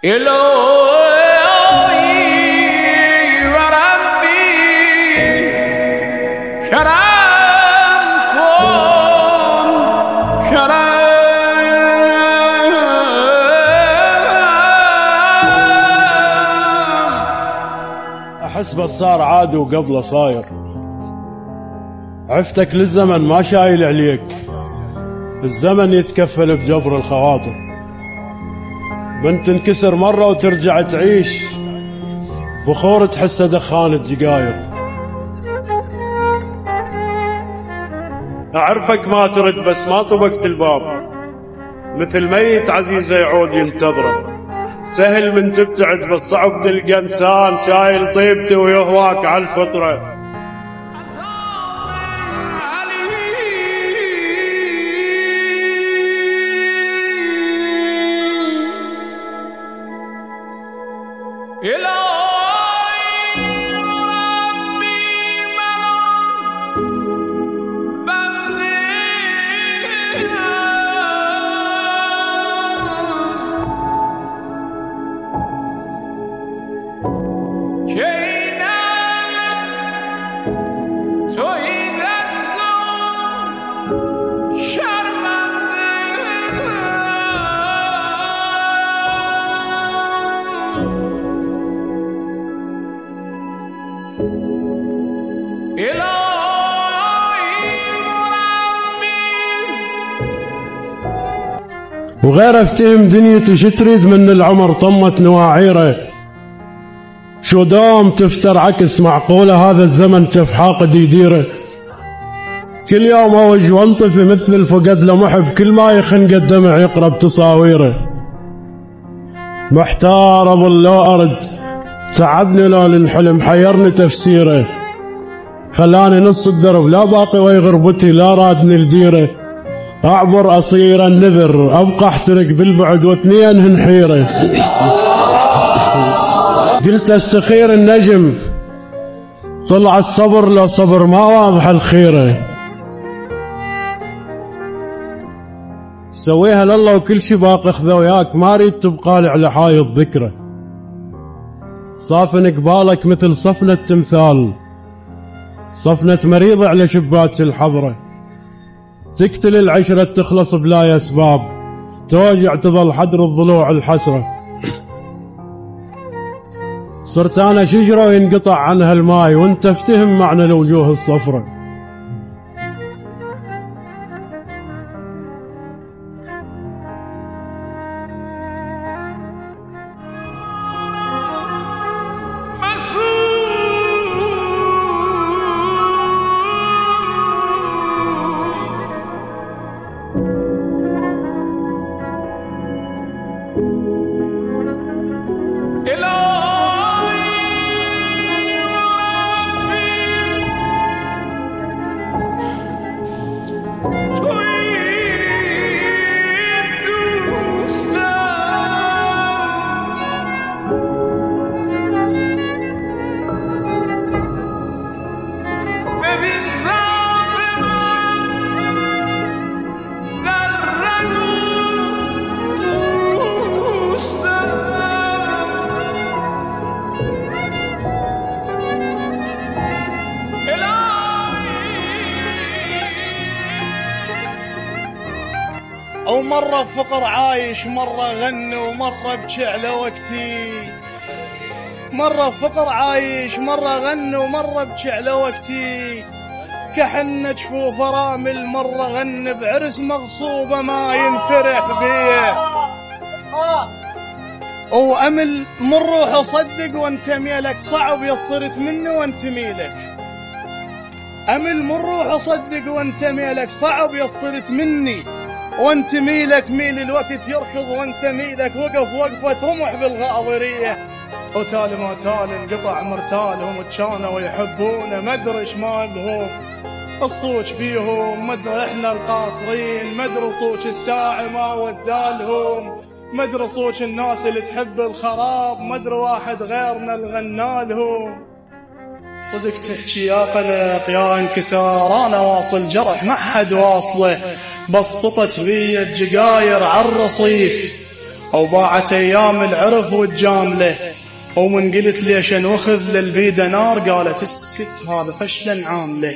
إلهي وربي كرم كن كرم. أحس بس صار عادي وقبله صاير، عفتك للزمن ما شايل عليك، الزمن يتكفل بجبر الخواطر. من تنكسر مرة وترجع تعيش، بخور تحسه دخان الجقاير. أعرفك ما ترد بس ما طبقت الباب، مثل ميت عزيزه يعود ينتظره. سهل من تبتعد بس صعب تلقى انسان شايل طيبته ويهواك على الفطره. وغير افتهم دنيتي شو تريد من العمر طمت نواعيره. شو دوم تفتر عكس معقوله هذا الزمن شف حاقد يديره. كل يوم اوج وانطفي مثل الفقد لمحب، كل ما يخنق الدمع يقرب تصاويره. محتار اظل لو ارد تعبني لو الحلم حيرني تفسيره. خلاني نص الدرب لا باقي وي غربتي لا رادني لديره. اعبر اصير النذر ابقى احترق بالبعد واثنين هنحيره. قلت استخير النجم طلع الصبر لو صبر ما واضح الخيره. سويها لله وكل شي باقي اخذه وياك، ما اريد تبقالي على حايض ذكرى. صافن قبالك مثل صفنة تمثال، صفنة مريض على شباك الحضرة. تقتل العشرة تخلص بلا اسباب، توجع تظل حدر الضلوع الحسرة. صرت انا شجرة ينقطع عنها الماي، وانت افتهم معنى الوجوه الصفرة. أو مرة فقر عايش مرة غنى ومرة بكي على وقتي. مرة فقر عايش مرة غنى ومرة بكي على وقتي. كحنة جفوف رامل مرة غنى بعرس مغصوبة ما ينفرح بيه. وأمل من روح أصدق وانتمي لك، صعب يصرت مني وانتمي لك. أمل من روح أصدق وانتمي لك، صعب يصرت مني وانتمي لك. ميل الوقت يركض وانتمي لك، وقف وقفة رمح بالغاضرية. وتالي ما تالي انقطع مرسالهم، كانوا يحبونه مدري ايش مالهم. الصوت بيهم مدري احنا القاصرين، مدري صوت الساعة ما ودالهم، مدري صوت الناس اللي تحب الخراب، مدري واحد غيرنا الغنالهم. صدق تحكي يا قلق يا انكسار، انا واصل جرح ما حد واصله، بسطت بي الجقاير عالرصيف أو باعت أيام العرف والجاملة، ومن قلت ليش نوخذ للبيدة نار قالت اسكت هذا فشلا عامله.